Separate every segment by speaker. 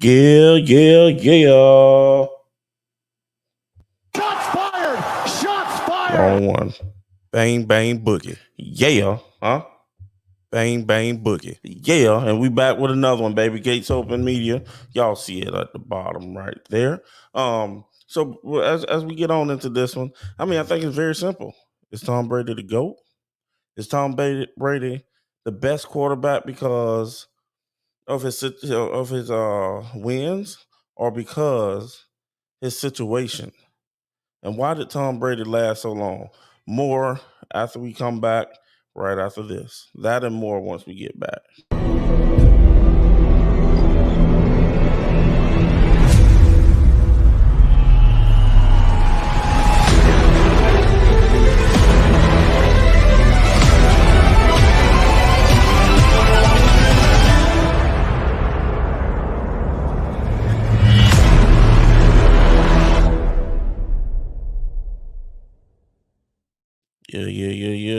Speaker 1: Yeah, yeah, yeah.
Speaker 2: Shots fired! Shots fired!
Speaker 1: Wrong one. Bang, bang, boogie. Yeah, huh? Bang, bang, boogie. Yeah, and we back with another one, baby. Gates Open Media. Y'all see it at the bottom right there. So as we get on into this one, I mean, I think it's very simple. Is Tom Brady the GOAT? Is Tom Brady the best quarterback because of his wins, or because his situation? And why did Tom Brady last so long? More after we come back, right after this. That and more once we get back.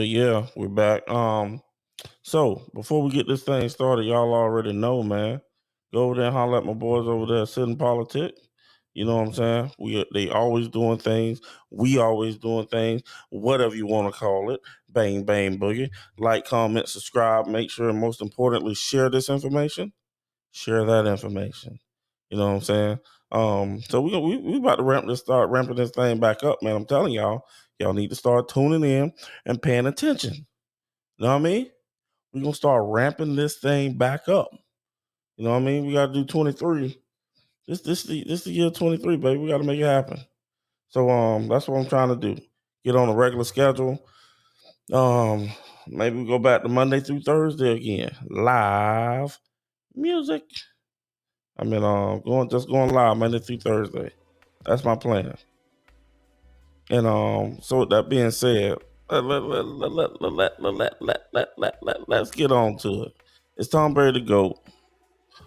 Speaker 1: Yeah. We're back. So before we get this thing started, y'all already know, man. Go over there and holler at my boys over there sitting politic. You know what I'm saying? They always doing things. We always doing things. Whatever you want to call it. Bang, bang, boogie. Like, comment, subscribe. Make sure, and most importantly, share this information. Share that information. You know what I'm saying? So we about to start ramping this thing back up, man. I'm telling y'all need to start tuning in and paying attention. You know what I mean? We're gonna start ramping this thing back up. You know what I mean? We gotta do 23. This the year 23, baby. We gotta make it happen. So that's what I'm trying to do. Get on a regular schedule. Maybe we go back to Monday through Thursday again. Live music. I mean, going live Monday through Thursday. That's my plan. And so with that being said, let's get on to it. Is Tom Brady the GOAT,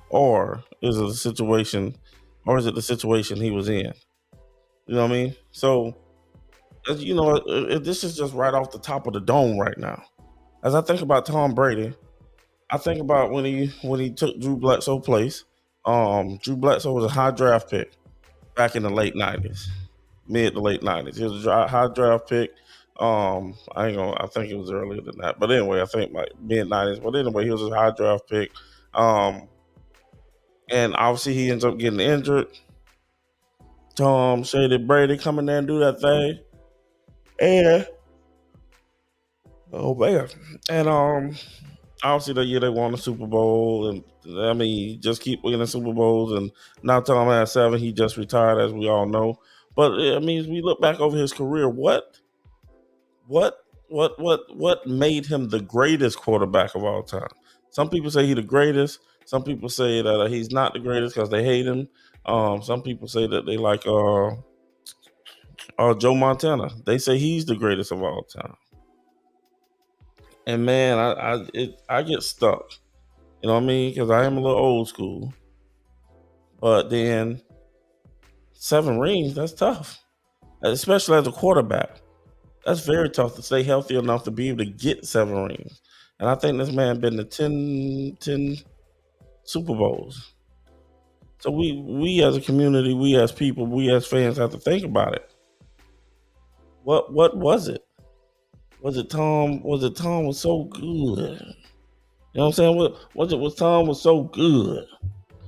Speaker 1: or is it the situation he was in? You know what I mean? So, as you know, this is just right off the top of the dome right now. As I think about Tom Brady, I think about when he took Drew Bledsoe's place. Drew Bledsoe was a high draft pick back in the late '90s, mid to late '90s. He was a high draft pick. I think it was earlier than that, but anyway, I think like mid '90s. But anyway, he was a high draft pick. And obviously he ends up getting injured. Tom Shady Brady come in there and do that thing, and oh man, and obviously the year they won the Super Bowl, and I mean just keep winning Super Bowls, and now Tom has 7. He just retired, as we all know. But I mean, as we look back over his career, what made him the greatest quarterback of all time? Some people say he's the greatest. Some people say that he's not the greatest because they hate him. Some people say that they like Joe Montana. They say he's the greatest of all time. And man, I get stuck. You know what I mean? Because I am a little old school. But then 7 rings, that's tough, especially as a quarterback. That's very tough to stay healthy enough to be able to get 7 rings. And I think this man been to 10 Super Bowls. So we as a community, we as people, we as fans have to think about it. What was it? Was it Tom? Tom was so good? You know what I'm saying? Was Tom was so good?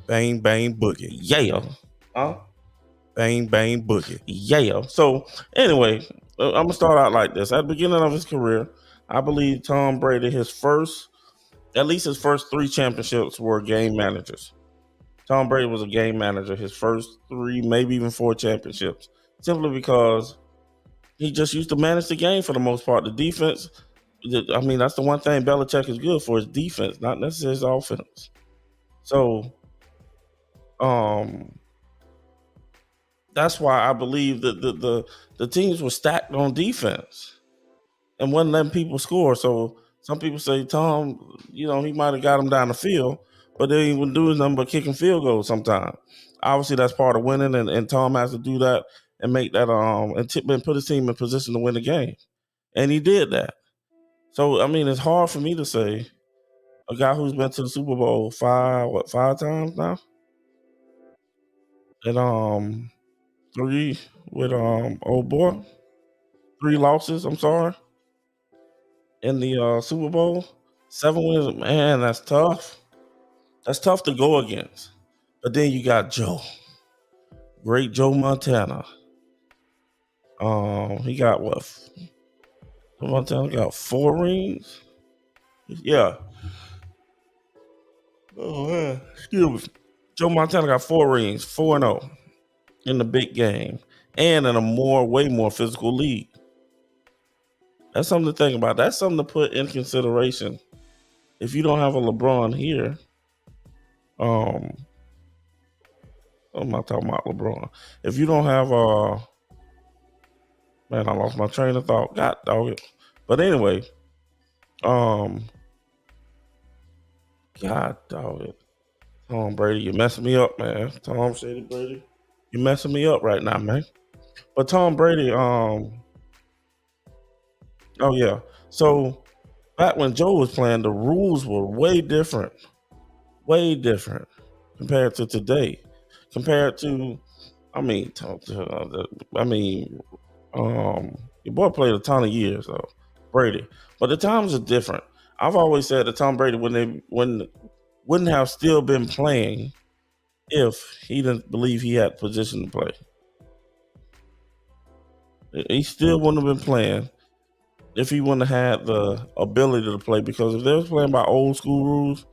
Speaker 1: Bang bang boogie. Yeah. Huh? Bang bang boogie. Yeah. So anyway, I'm gonna start out like this. At the beginning of his career, I believe Tom Brady, at least his first 3 championships were game managers. Tom Brady was a game manager his first 3, maybe even 4 championships, simply because he just used to manage the game for the most part. The defense, I mean, that's the one thing Belichick is good for, is defense, not necessarily his offense. So, that's why I believe that the teams were stacked on defense and wasn't letting people score. So some people say Tom, he might have got them down the field, but they ain't doing nothing but kicking field goals sometimes. Obviously, that's part of winning, and Tom has to do that and make that and put his team in position to win the game, and he did that. So I mean, it's hard for me to say a guy who's been to the Super Bowl 5 times now. and 3 with old boy. 3 losses. I'm sorry, in the Super Bowl. 7 wins. Man, that's tough. That's tough to go against. But then you got Joe, great Joe Montana. He got what? Joe Montana got 4 rings. Yeah. Oh man, excuse me. Joe Montana got 4 rings, 4-0 in the big game, and in a way more physical league. That's something to think about. That's something to put in consideration. If you don't have a LeBron here, um, I'm not talking about LeBron. If you don't have man, I lost my train of thought. God dog it. But anyway, um, God dog it. Tom Brady, you messing me up, man. Tom Shady Brady, you messing me up right now, man. But Tom Brady, oh yeah. So back when Joe was playing, the rules were way different compared to today. Compared to, I mean, your boy played a ton of years, though, Brady. But the times are different. I've always said that Tom Brady wouldn't have still been playing if he didn't believe he had position to play. He still wouldn't have been playing if he wouldn't have had the ability to play. Because if they was playing by old school rules,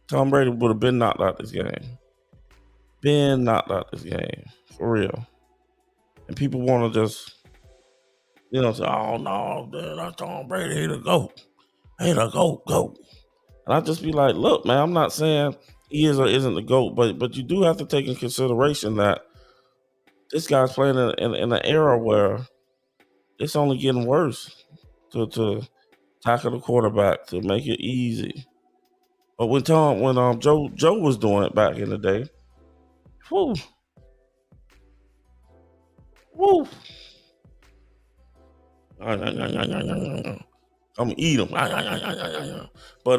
Speaker 1: Tom Brady would have been knocked out this game. Been knocked out this game for real. And people want to just, say, "Oh no, dude, that's Tom Brady. He the goat. He the goat." And I just be like, "Look, man, I'm not saying he is or isn't the goat, but you do have to take in consideration that this guy's playing in an era where it's only getting worse to tackle the quarterback to make it easy." But when Joe was doing it back in the day, whoo, whoo, I'm eat them. But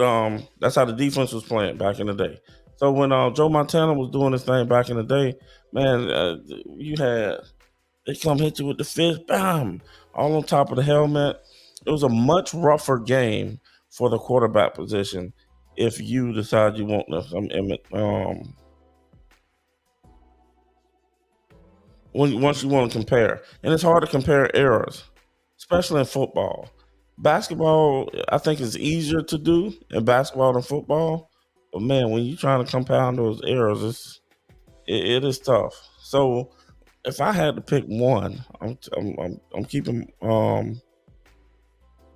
Speaker 1: that's how the defense was playing back in the day. So when Joe Montana was doing this thing back in the day, man, you had they come hit you with the fist, bam, all on top of the helmet. It was a much rougher game for the quarterback position if you decide you want this. Once you want to compare, and it's hard to compare eras, especially in football. Basketball, I think, is easier to do in basketball than football. But man, when you're trying to compound those eras, it is tough. So if I had to pick one, I'm keeping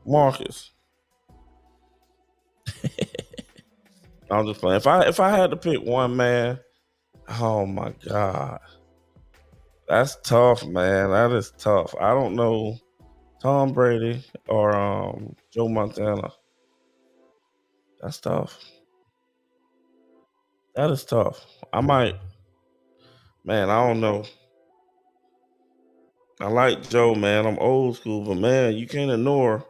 Speaker 1: Marcus. I'm just playing. If I had to pick one, man, oh my god, that's tough, man. That is tough. I don't know Tom Brady or Joe Montana. That's tough. That is tough. I might, man. I don't know. I like Joe, man. I'm old school, but man, you cannot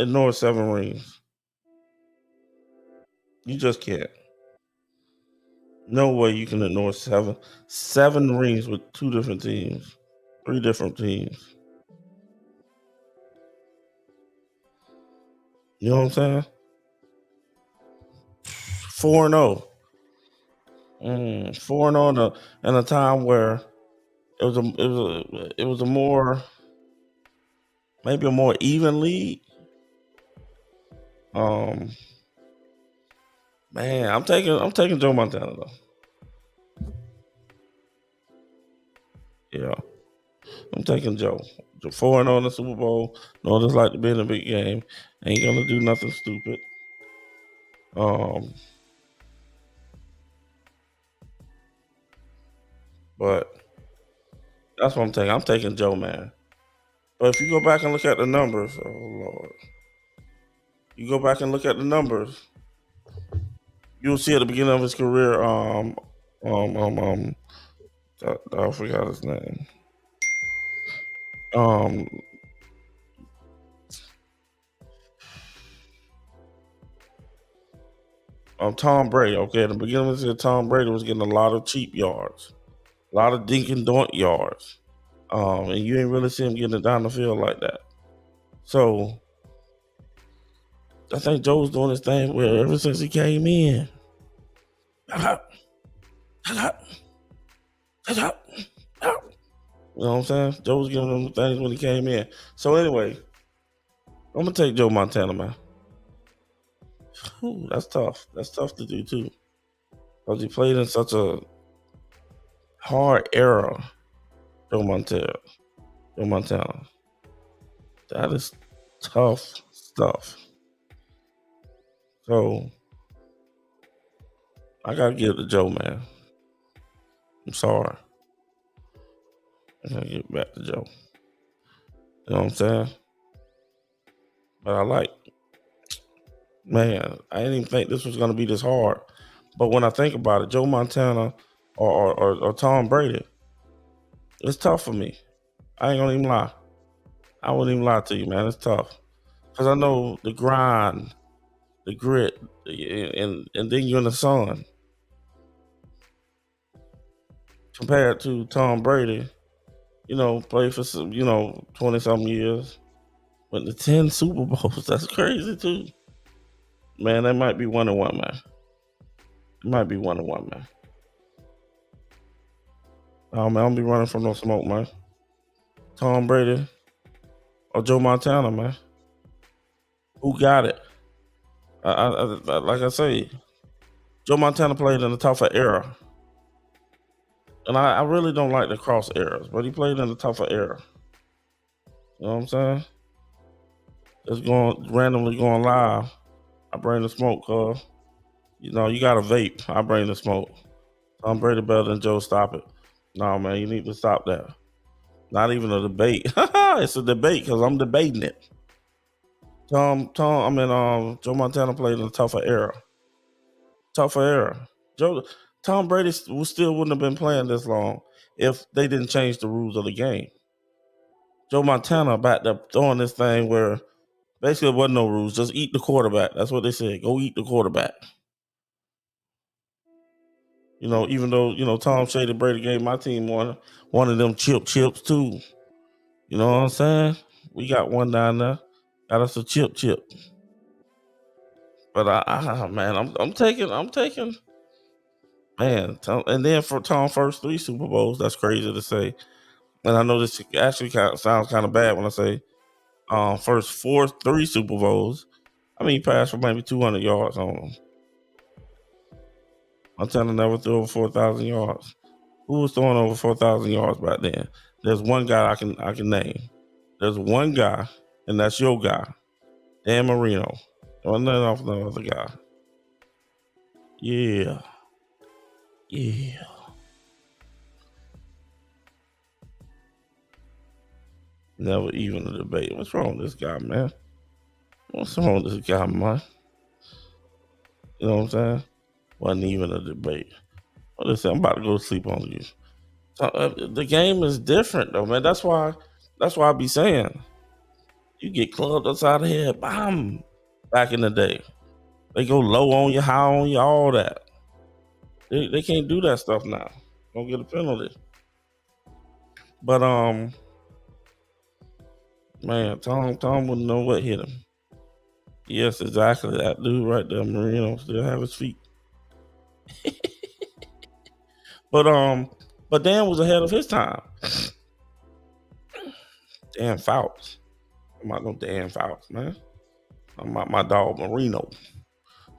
Speaker 1: ignore 7 rings. You just can't. No way you can ignore 7 rings with 2 different teams, 3 different teams. You know what I'm saying? 4-0. 4-0 in a time where it was a more, maybe a more even league. Um, man, I'm taking Joe Montana though. Yeah, I'm taking Joe. 4-0 in the Super Bowl. No, just like to be in a big game. Ain't gonna do nothing stupid. Um, but that's what I'm taking. I'm taking Joe, man. But if you go back and look at the numbers, oh Lord, you go back and look at the numbers, you'll see at the beginning of his career, um, um, um, I forgot his name. Um, Tom Brady. Okay, in the beginning of the year, Tom Brady was getting a lot of cheap yards, a lot of dink and doink yards, and you ain't really see him getting it down the field like that. So I think Joe's doing his thing where ever since he came in, you know what I'm saying? Joe was giving him things when he came in. So anyway, I'm gonna take Joe Montana, man. Ooh, that's tough. That's tough to do too, because he played in such a hard era. Joe Montana. Joe Montana. That is tough stuff. So I gotta give it to Joe, man. I'm sorry. I gotta give it back to Joe. You know what I'm saying? But I like, man, I didn't even think this was gonna be this hard. But when I think about it, Joe Montana or Tom Brady, it's tough for me. I ain't gonna even lie. I wouldn't even lie to you, man. It's tough. Because I know the grind, the grit, and then you're in the sun. Compared to Tom Brady, played for some, 20 something years, went to 10 Super Bowls. That's crazy too. Man, that might be 1-1, man. It might be 1-1, man. Oh man, I don't be running from no smoke, man. Tom Brady or Joe Montana, man. Who got it? Like I say, Joe Montana played in a tougher era. And I really don't like the cross eras, but he played in a tougher era. You know what I'm saying? It's randomly going live. I bring the smoke, cuz. You got to vape. I bring the smoke. Tom Brady better than Joe. Stop it. No, man, you need to stop that. Not even a debate. It's a debate because I'm debating it. Joe Montana played in a tougher era. Tougher era. Tom Brady still wouldn't have been playing this long if they didn't change the rules of the game. Joe Montana back there throwing this thing where basically there wasn't no rules, just eat the quarterback. That's what they said. Go eat the quarterback. Even though, Tom Shady Brady gave my team one of them chips too. You know what I'm saying? We got one down there. Got us a chip. But I'm taking, man. And then for Tom's first 3 Super Bowls, that's crazy to say. And I know this actually sounds kind of bad when I say first 3 Super Bowls. I mean, he passed for maybe 200 yards on them. Montana never threw over 4,000 yards. Who was throwing over 4,000 yards back then? There's one guy I can name. There's one guy, and that's your guy, Dan Marino. Wasn't that off the other guy? Yeah. Never even a debate. What's wrong with this guy, man? What's wrong with this guy, man? You know what I'm saying? Wasn't even a debate. Well, listen, I'm about to go to sleep on you. So, the game is different, though, man. That's why I be saying you get clubbed upside the head, bam. Back in the day, they go low on you, high on you, all that. They can't do that stuff now. Don't get a penalty. But man, Tom wouldn't know what hit him. Yes, exactly. That dude right there, Marino, still have his feet. But Dan was ahead of his time. Dan Fouts. I'm not no Dan Fouts, man. I'm my dog Marino.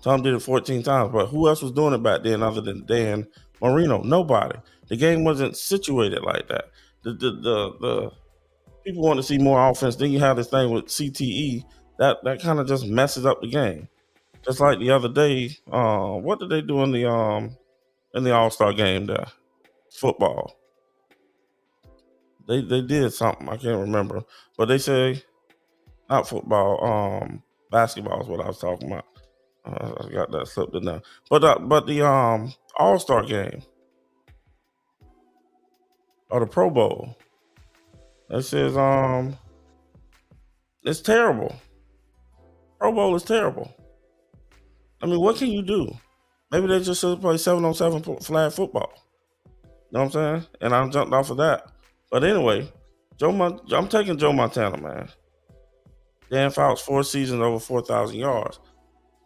Speaker 1: Tom did it 14 times, but who else was doing it back then other than Dan Marino? Nobody. The game wasn't situated like that. The people want to see more offense. Then you have this thing with CTE that kind of just messes up the game. Just like the other day, what did they do in the All-Star game there? Football. They did something, I can't remember. But they say not football, basketball is what I was talking about. I got that slipped in there. But the All-Star game or the Pro Bowl, it says it's terrible. Pro Bowl is terrible. I mean, what can you do? Maybe they just should play 7-on-7 flag football. You know what I'm saying? And I jumped off of that. But anyway, I'm taking Joe Montana, man. Dan Fouts, 4 seasons, over 4,000 yards.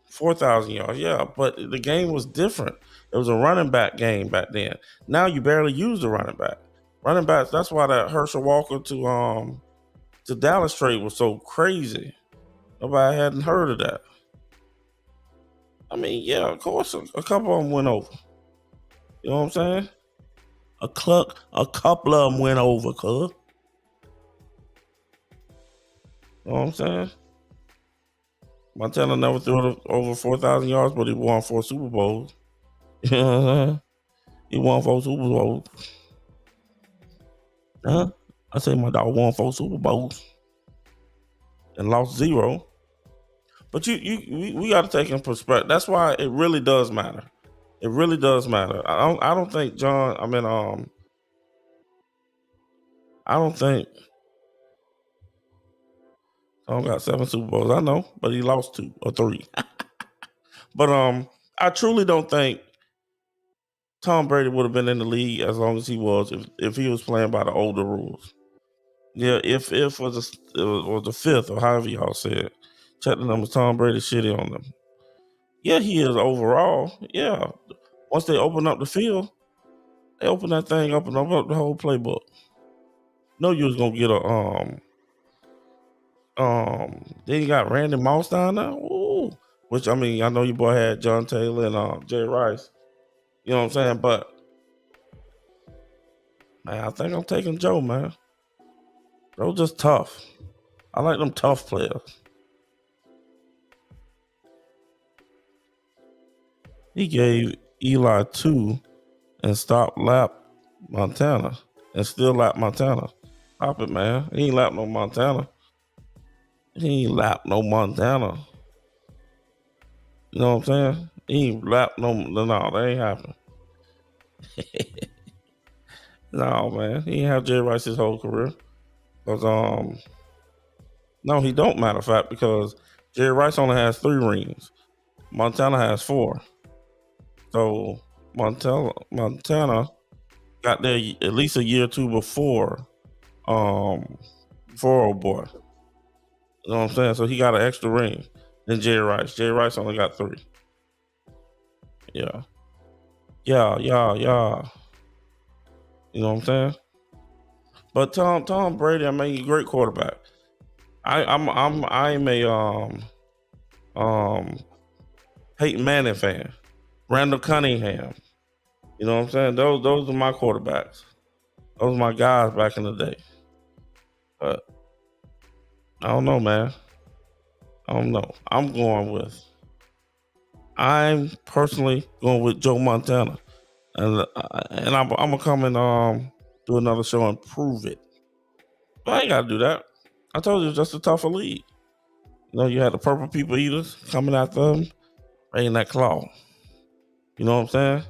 Speaker 1: 4,000 yards, yeah. But the game was different. It was a running back game back then. Now you barely use the running back. Running backs, that's why that Herschel Walker to Dallas trade was so crazy. Nobody hadn't heard of that. I mean, yeah, of course, a couple of them went over. You know what I'm saying? A couple of them went over, cuz. You know what I'm saying? Montana never threw it over 4,000 yards, but he won 4 Super Bowls. You know what I'm saying? He won 4 Super Bowls. Huh? I say my dog won 4 Super Bowls and lost 0. But we got to take in perspective. That's why it really does matter. It really does matter. I don't think John. I mean, I don't think Tom got 7 Super Bowls. I know, but he lost 2 or 3. But I truly don't think Tom Brady would have been in the league as long as he was if he was playing by the older rules. Yeah, if was the 5th or however y'all said. Check the numbers. Tom Brady shitty on them. Yeah, he is overall. Yeah, once they open up the field, they open that thing up and open up the whole playbook. No, you was gonna get a then you got Randy Moss down there. Ooh. Which I mean, I know your boy had John Taylor and Jay Rice. You know what I'm saying? But man, I think I'm taking Joe, man. Joe's just tough. I like them tough players. He gave Eli 2 and stopped lap Montana and still lap Montana. Stop it, man. He ain't lap no Montana. He ain't lap no Montana. You know what I'm saying? He ain't lap no, that ain't happening. No, man. He ain't have Jerry Rice his whole career. Because, no, he don't, matter of fact, because Jerry Rice only has 3 rings. Montana has 4. So Montana got there at least a year or 2 before old boy. You know what I'm saying? So he got an extra ring than Jerry Rice. Jerry Rice only got 3. Yeah. Yeah. You know what I'm saying? But Tom Brady, I mean, he's a great quarterback. I'm a Peyton Manning fan. Randall Cunningham. You know what I'm saying? Those are my quarterbacks. Those are my guys back in the day. But I don't know, man. I don't know. I'm personally going with Joe Montana. And I'm gonna come and do another show and prove it. But I ain't gotta do that. I told you it's just a tougher league. You know, you had the purple people eaters coming after them, raising that claw. You know what I'm saying?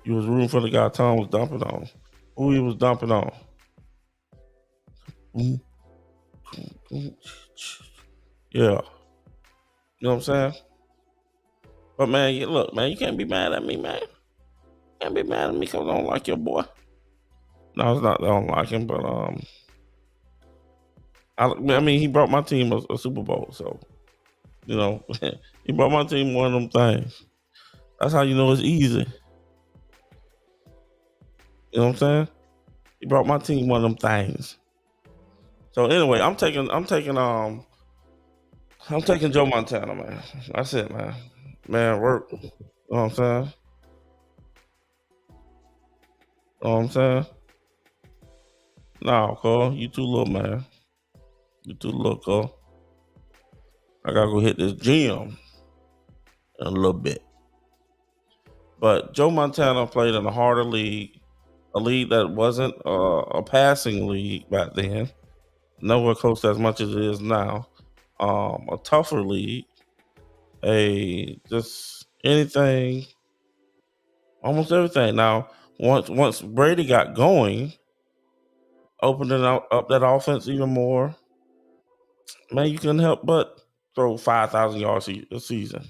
Speaker 1: You was rooting for the guy Tom was dumping on. Who he was dumping on? Yeah. You know what I'm saying? But man, look, man, you can't be mad at me, man. You can't be mad at me because I don't like your boy. No, it's not that I don't like him, but I mean, he brought my team a Super Bowl, so you know, he brought my team one of them things. That's how you know it's easy. You know what I'm saying? He brought my team one of them things. So anyway, I'm taking Joe Montana, man. That's it, man. Man, work. You know what I'm saying? You know what I'm saying? Nah, Cole, you too little, man. You too little, Cole. I gotta go hit this gym in a little bit. But Joe Montana played in a harder league, a league that wasn't a passing league back then, nowhere close to as much as it is now. A tougher league, just anything, almost everything. Now, once Brady got going, opening up that offense even more. Man, you couldn't help but throw 5,000 yards a season.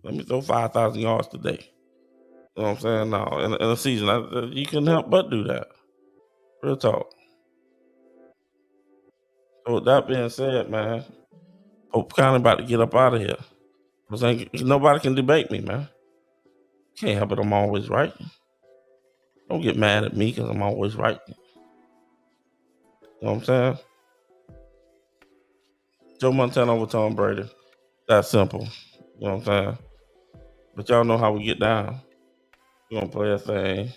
Speaker 1: Let me throw 5,000 yards today. You know what I'm saying? No, in a season, you couldn't help but do that. Real talk. So with that being said, man, Hope kind of about to get up out of here. Because nobody can debate me, man. Can't help it, I'm always right. Don't get mad at me because I'm always right. You know what I'm saying? Joe Montana over Tom Brady. That's simple. You know what I'm saying? But y'all know how we get down. We're going to play a thing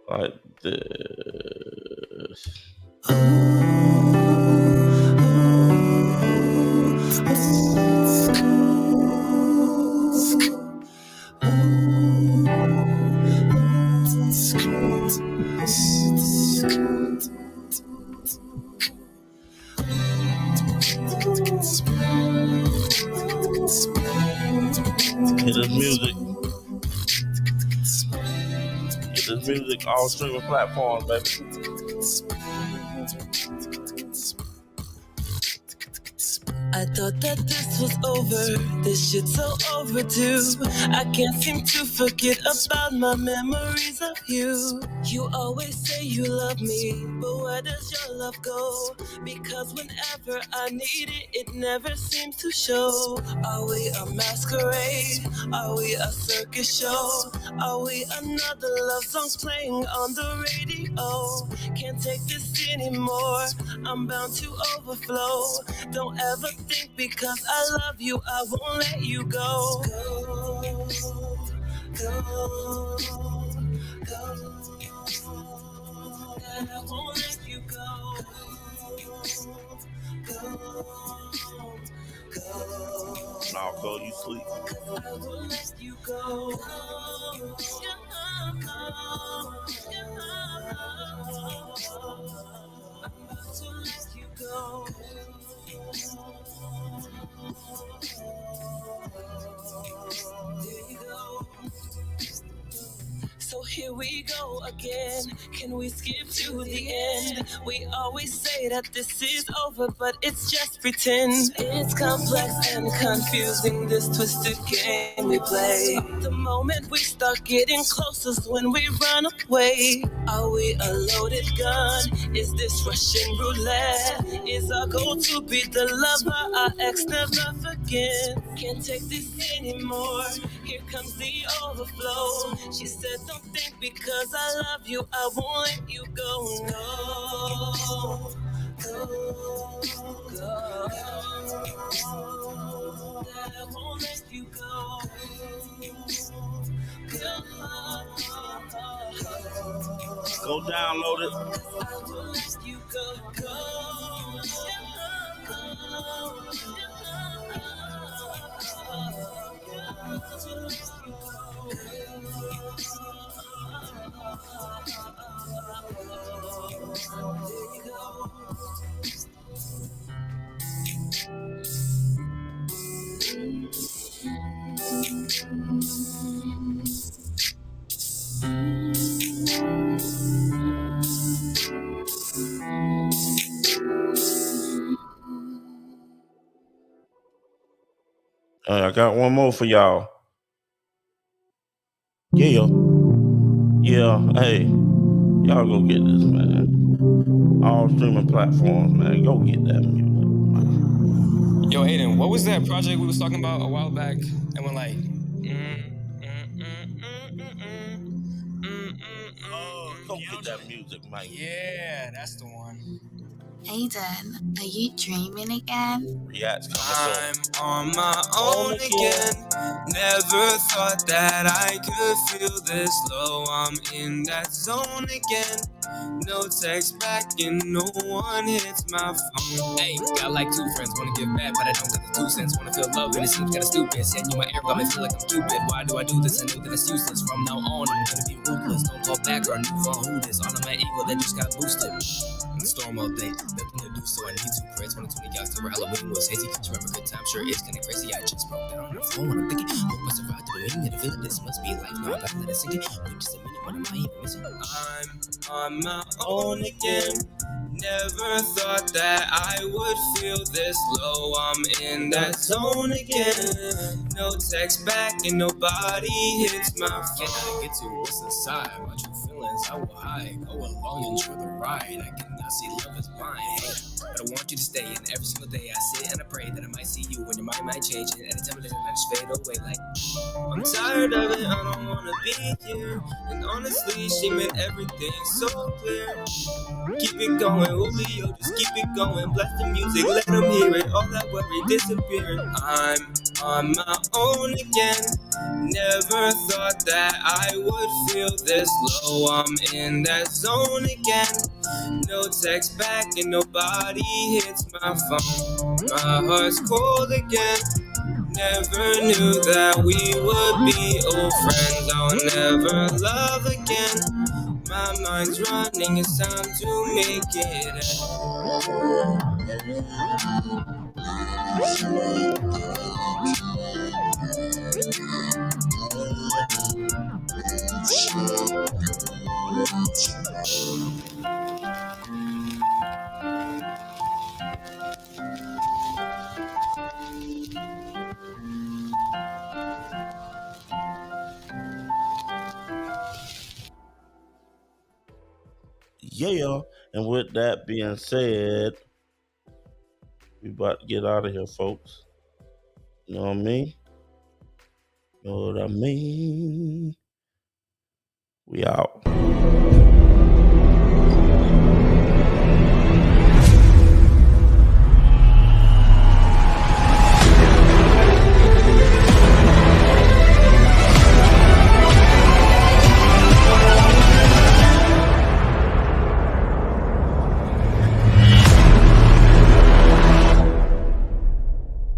Speaker 1: like this. Get this music. Get this music all streaming platforms, baby.
Speaker 3: I thought that this was over, this shit's so overdue. I can't seem to forget about my memories of you. You always say you love me, but where does your love go? Because whenever I need it, it never seems to show. Are we a masquerade? Are we a circus show? Are we another love song playing on the radio? Can't take this anymore, I'm bound to overflow. Don't ever think because I love you, I won't let you go. Go, and I won't let you go.
Speaker 1: I'll call you sleep.
Speaker 3: I won't let you go. I'm about to let you go. There you go. So here we go again. Can we skip to the end? We always say that this is over, but it's just pretend. It's complex and confusing, this twisted game we play. The moment we start getting close is when we run away. Are we a loaded gun? Is this Russian roulette? Is our goal to be the lover our ex never forget? Can't take this anymore. Here comes the overflow. She said, don't think because I love you, I won't let you go. No, go, go. That I won't let you go.
Speaker 1: Go download it.
Speaker 3: I will let you go. Go.
Speaker 1: I got one more for y'all. Yeah. Hey, y'all go get this, man. All streaming platforms, man. Go get that music.
Speaker 4: Yo, Aiden, what was that project we was talking about a while back? And we're like,
Speaker 1: Go get that music, Mike.
Speaker 4: yeah, that's the one.
Speaker 5: Aiden, are you dreaming again?
Speaker 1: Reacts
Speaker 4: I'm
Speaker 1: coming
Speaker 4: on my own again. Never thought that I could feel this low. I'm in that zone again. No text back and no one hits my phone. Hey, got like two friends, wanna give back, but I don't got the 2 cents. Wanna feel love and it seems kinda stupid. Send you my air, got me feel like I'm Cupid. Why do I do this? I know that it's useless. From now on, I'm gonna be ruthless. Don't call back or a new phone. Who this? All of my ego that just got boosted. In the storm all day, nothing to do, so I need to pray. 2020 got to Halloween was hazy. Can't you remember good time? Sure, it's kinda crazy. I just broke down on the phone when I'm thinking, hope I survived the beginning of the feel this must be life. No, I gotta let it sink in. Wait just a minute, what am I even missing? I'm on my own again. Never thought that I would feel this low. I'm in that zone again. No text back and nobody hits my phone. Can I get to what's inside? My true feelings I will hide. Go along, enjoy the ride. I cannot see love is blind. Hey, but I want you to stay. And every single day I sit and I pray that I might see you when your mind might change. And anytime I let it just fade away like I'm tired of it, I don't wanna be here. And honestly, she made everything so clear. Keep it going, Julio, just keep it going. Blast the music, let them hear it. All that worry disappearing. I'm on my own again. Never thought that I would feel this low. I'm in that zone again. No text back and nobody hits my phone. My heart's cold again. Never knew that we would be old friends. I'll never love again. My mind's running, it's time to make it end.
Speaker 1: Yeah. And with that being said, we about to get out of here, folks. You know what I mean? Know what I mean? We out.